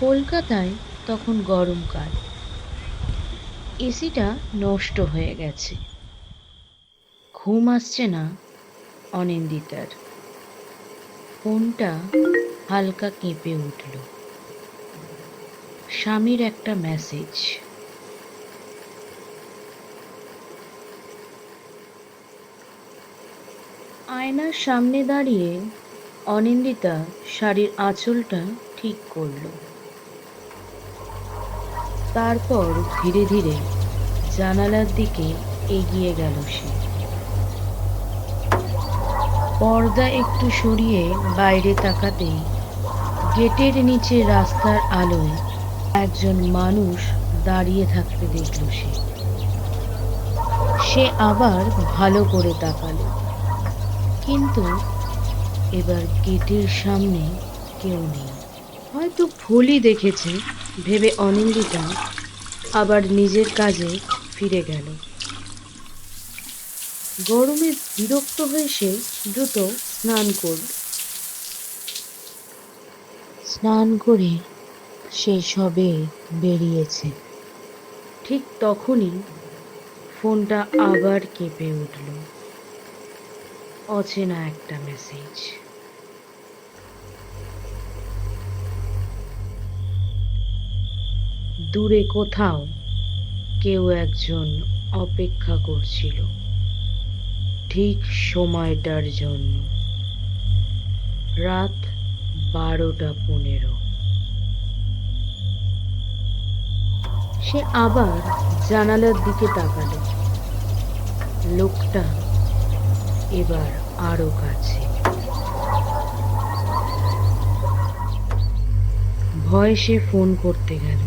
কলকাতায় তখন গরমকাল। এসিটা নষ্ট হয়ে গেছে। ঘুম আসছে না অনিন্দিতার। ফোনটা হালকা কেঁপে উঠল। স্বামীর একটা মেসেজ। আয়নার সামনে দাঁড়িয়ে অনিন্দিতা শাড়ির আঁচলটা ঠিক করলো। তারপর ধীরে ধীরে জানালার দিকে এগিয়ে গেল সে। পর্দা একটু সরিয়ে বাইরে তাকাতেই গেটের নিচে রাস্তার আলোয় একজন মানুষ দাঁড়িয়ে থাকতে দেখল সে। সে আবার ভালো করে তাকালো, কিন্তু এবার গেটের সামনে কেউ নেই। হয়তো ভুলই দেখেছে ভেবে অনিন্দিতা আবার নিজের কাজে ফিরে গেল। গরমে বিরক্ত হয়ে সে দ্রুত স্নান করল। স্নান করে সে সবে বেরিয়েছে, ঠিক তখনই ফোনটা আবার কেঁপে উঠল। অচেনা একটা মেসেজ। দূরে কোথাও কেউ একজন অপেক্ষা করছিল ঠিক সময়টার জন্য। রাত 12:15। সে আবার জানালার দিকে তাকালো। লোকটা এবার আরো কাছে। ভয়ে সে ফোন করতে গেল,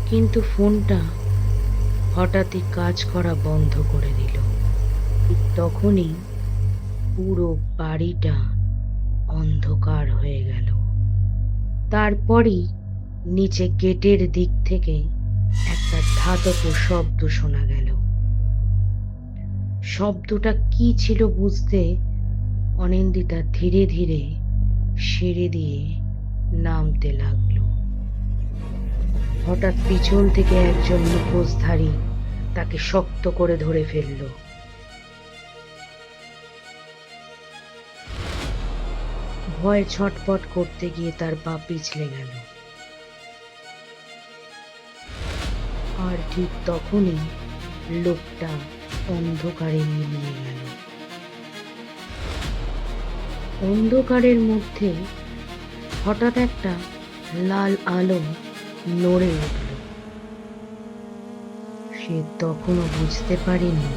কিন্তু ফোনটা হঠাৎই কাজ করা বন্ধ করে দিল। ঠিক তখনই পুরো বাড়িটা অন্ধকার হয়ে গেল। তারপরই নিচে গেটের দিক থেকে একটা ধাতব শব্দ শোনা গেল। শব্দটা কি ছিল বুঝতে অনিন্দিতা ধীরে ধীরে সিঁড়ি দিয়ে নামতে লাগলো। হঠাৎ পিছন থেকে একজন মুখোশধারী তাকে শক্ত করে ধরে ফেলল। ভয়ে ছটপট করতে গিয়ে তার পা পিছলে গেল। আর ঠিক তখনই লোকটা অন্ধকারে মিলিয়ে গেল। অন্ধকারের মধ্যে হঠাৎ একটা লাল আলো নড়ে উঠল। সে তখনও বুঝতে পারেনি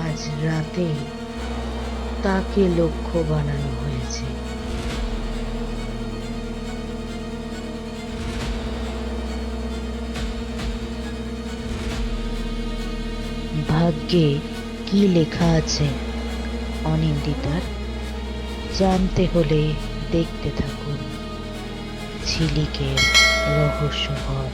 আজ রাতে তাকে লক্ষ্য বানানো হয়েছে। ভাগ্যে কি লেখা আছে অনিন্দিতার, জানতে হলে দেখতে থাকুন ঝিলিকের রহস্যঘর।